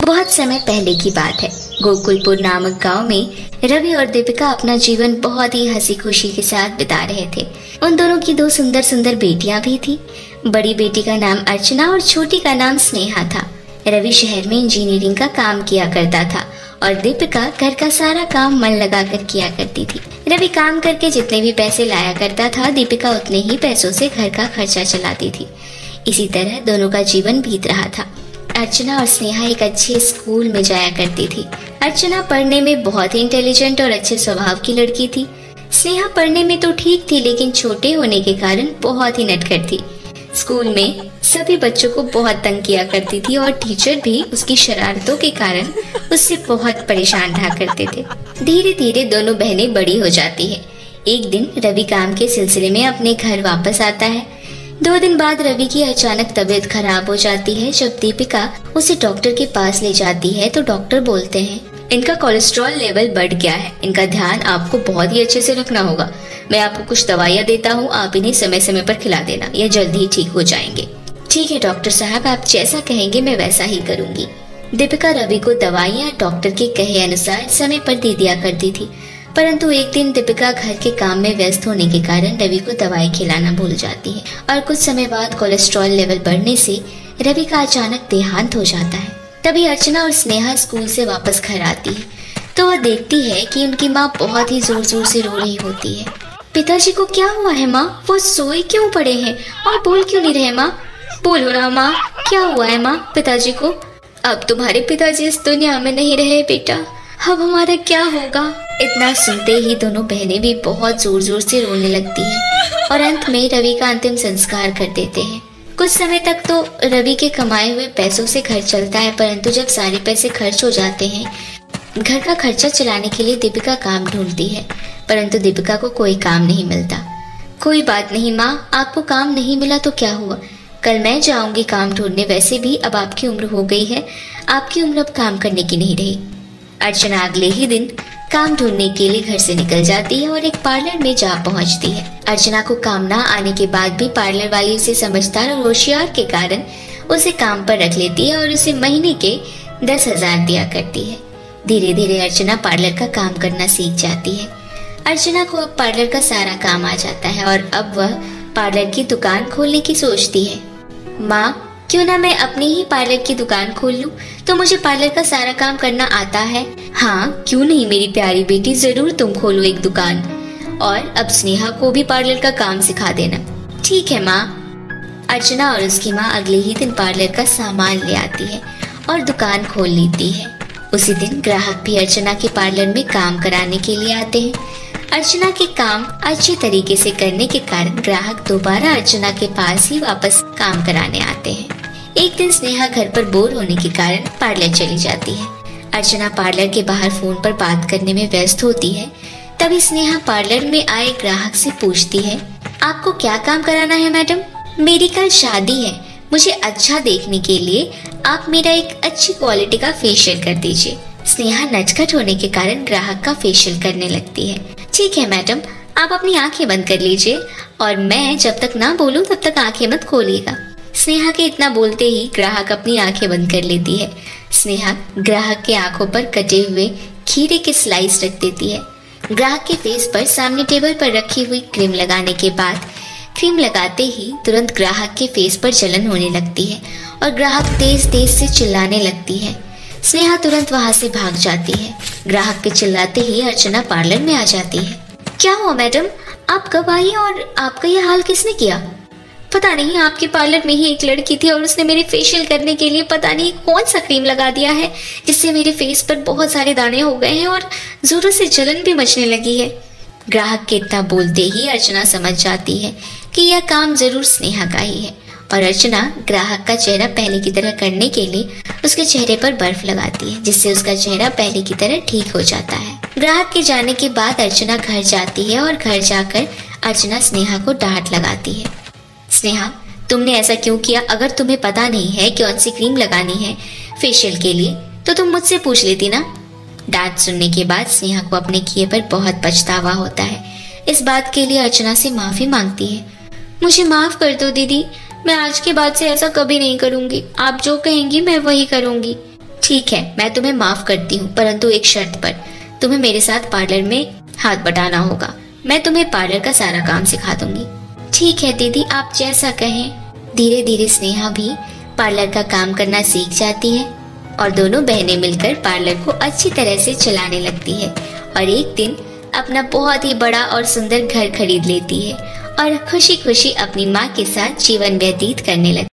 बहुत समय पहले की बात है। गोकुलपुर नामक गांव में रवि और दीपिका अपना जीवन बहुत ही हंसी खुशी के साथ बिता रहे थे। उन दोनों की दो सुंदर सुंदर बेटियां भी थी। बड़ी बेटी का नाम अर्चना और छोटी का नाम स्नेहा था। रवि शहर में इंजीनियरिंग का काम किया करता था और दीपिका घर का सारा काम मन लगाकर किया करती थी। रवि काम करके जितने भी पैसे लाया करता था, दीपिका उतने ही पैसों से घर का खर्चा चलाती थी। इसी तरह दोनों का जीवन बीत रहा था। अर्चना और स्नेहा एक अच्छे स्कूल में जाया करती थी। अर्चना पढ़ने में बहुत ही इंटेलिजेंट और अच्छे स्वभाव की लड़की थी। स्नेहा पढ़ने में तो ठीक थी, लेकिन छोटे होने के कारण बहुत ही नटखट थी। स्कूल में सभी बच्चों को बहुत तंग किया करती थी और टीचर भी उसकी शरारतों के कारण उससे बहुत परेशान रहा करते थे। धीरे धीरे दोनों बहनें बड़ी हो जाती है। एक दिन रवि काम के सिलसिले में अपने घर वापस आता है। 2 दिन बाद रवि की अचानक तबीयत खराब हो जाती है। जब दीपिका उसे डॉक्टर के पास ले जाती है तो डॉक्टर बोलते हैं, इनका कोलेस्ट्रॉल लेवल बढ़ गया है, इनका ध्यान आपको बहुत ही अच्छे से रखना होगा। मैं आपको कुछ दवाइयाँ देता हूँ, आप इन्हें समय समय पर खिला देना, यह जल्दी ही ठीक हो जाएंगे। ठीक है डॉक्टर साहब, आप जैसा कहेंगे मैं वैसा ही करूँगी। दीपिका रवि को दवाइयाँ डॉक्टर के कहे अनुसार समय पर दे दिया करती थी, परंतु एक दिन दीपिका घर के काम में व्यस्त होने के कारण रवि को दवाई खिलाना भूल जाती है और कुछ समय बाद कोलेस्ट्रॉल लेवल बढ़ने से रवि का अचानक देहांत हो जाता है। तभी अर्चना और स्नेहा स्कूल से वापस घर आती है तो वह देखती है कि उनकी माँ बहुत ही जोर जोर से रो रही होती है। पिताजी को क्या हुआ है माँ? वो सोए क्यों पड़े हैं और बोल क्यों नहीं रहे माँ? बोलो ना माँ, क्या हुआ है माँ पिताजी को? अब तुम्हारे पिताजी इस दुनिया में नहीं रहे बेटा, अब हमारा क्या होगा? इतना सुनते ही दोनों बहनें भी बहुत जोर जोर से रोने लगती हैं और अंत में रवि का अंतिम संस्कार कर देते हैं। कुछ समय तक तो रवि के कमाए हुए पैसों से घर चलता है, परंतु जब सारे पैसे खर्च हो जाते हैं, घर का खर्चा चलाने के लिए दीपिका काम ढूंढती है, परंतु दीपिका को कोई काम नहीं मिलता। कोई बात नहीं माँ, आपको काम नहीं मिला तो क्या हुआ, कल मैं जाऊंगी काम ढूंढने। वैसे भी अब आपकी उम्र हो गई है, आपकी उम्र अब काम करने की नहीं रही। अर्चना अगले ही दिन काम ढूंढने के लिए घर से निकल जाती है और एक पार्लर में जा पहुंचती है। अर्चना को काम ना आने के बाद भी पार्लर वाली उसे समझदार और होशियार के कारण उसे काम पर रख लेती है और उसे महीने के 10,000 दिया करती है। धीरे धीरे अर्चना पार्लर का काम करना सीख जाती है। अर्चना को अब पार्लर का सारा काम आ जाता है और अब वह पार्लर की दुकान खोलने की सोचती है। माँ, क्यों ना मैं अपनी ही पार्लर की दुकान खोल लूं, तो मुझे पार्लर का सारा काम करना आता है। हाँ क्यों नहीं मेरी प्यारी बेटी, जरूर तुम खोलो एक दुकान और अब स्नेहा को भी पार्लर का काम सिखा देना। ठीक है माँ। अर्चना और उसकी माँ अगले ही दिन पार्लर का सामान ले आती है और दुकान खोल लेती है। उसी दिन ग्राहक भी अर्चना के पार्लर में काम कराने के लिए आते हैं। अर्चना के काम अच्छे तरीके से करने के कारण ग्राहक दोबारा अर्चना के पास ही वापस काम कराने आते हैं। एक दिन स्नेहा घर पर बोर होने के कारण पार्लर चली जाती है। अर्चना पार्लर के बाहर फोन पर बात करने में व्यस्त होती है। तभी स्नेहा पार्लर में आए ग्राहक से पूछती है, आपको क्या काम कराना है मैडम? मेरी कल शादी है, मुझे अच्छा देखने के लिए आप मेरा एक अच्छी क्वालिटी का फेशियल कर दीजिए। स्नेहा नटखट होने के कारण ग्राहक का फेशियल करने लगती है। ठीक है मैडम, आप अपनी आंखें बंद कर लीजिए और मैं जब तक ना बोलूं तब तक आंखें मत खोलिएगा। स्नेहा के इतना बोलते ही ग्राहक अपनी आंखें बंद कर लेती है। स्नेहा ग्राहक के आंखों पर कटे हुए खीरे के स्लाइस रख देती है। ग्राहक के फेस पर सामने टेबल पर रखी हुई क्रीम लगाने के बाद क्रीम लगाते ही तुरंत ग्राहक के फेस पर जलन होने लगती है और ग्राहक तेज तेज से चिल्लाने लगती है। स्नेहा तुरंत वहां से भाग जाती है। ग्राहक के चिल्लाते ही अर्चना पार्लर में आ जाती है। क्या हुआ मैडम, आप कब आई और आपका यह हाल किसने किया? पता नहीं, आपके पार्लर में ही एक लड़की थी और उसने मेरे फेशियल करने के लिए पता नहीं कौन सा क्रीम लगा दिया है, जिससे मेरे फेस पर बहुत सारे दाने हो गए हैं और जोरों से जलन भी मचने लगी है। ग्राहक के इतना बोलते ही अर्चना समझ जाती है कि यह काम जरूर स्नेहा का ही है और अर्चना ग्राहक का चेहरा पहले की तरह करने के लिए उसके चेहरे पर बर्फ लगाती है, जिससे उसका चेहरा पहले की तरह ठीक हो जाता है। ग्राहक के जाने के बाद अर्चना घर जाती है और घर जाकर अर्चना स्नेहा को डांट लगाती है। स्नेहा, तुमने ऐसा क्यों किया? अगर तुम्हें पता नहीं है कौन सी क्रीम लगानी है फेशियल के लिए तो तुम मुझसे पूछ लेती ना। डांट सुनने के बाद स्नेहा को अपने किए पर बहुत पछतावा होता है। इस बात के लिए अर्चना से माफी मांगती है। मुझे माफ कर दो दीदी, मैं आज के बाद से ऐसा कभी नहीं करूंगी, आप जो कहेंगी मैं वही करूंगी। ठीक है, मैं तुम्हें माफ करती हूँ, परंतु एक शर्त पर। तुम्हें मेरे साथ पार्लर में हाथ बटाना होगा। मैं तुम्हें पार्लर का सारा काम सिखा दूंगी। ठीक है दीदी, आप जैसा कहें। धीरे धीरे स्नेहा भी पार्लर का काम करना सीख जाती है और दोनों बहनें मिलकर पार्लर को अच्छी तरह से चलाने लगती है और एक दिन अपना बहुत ही बड़ा और सुंदर घर खरीद लेती है और खुशी खुशी अपनी माँ के साथ जीवन व्यतीत करने लगती है।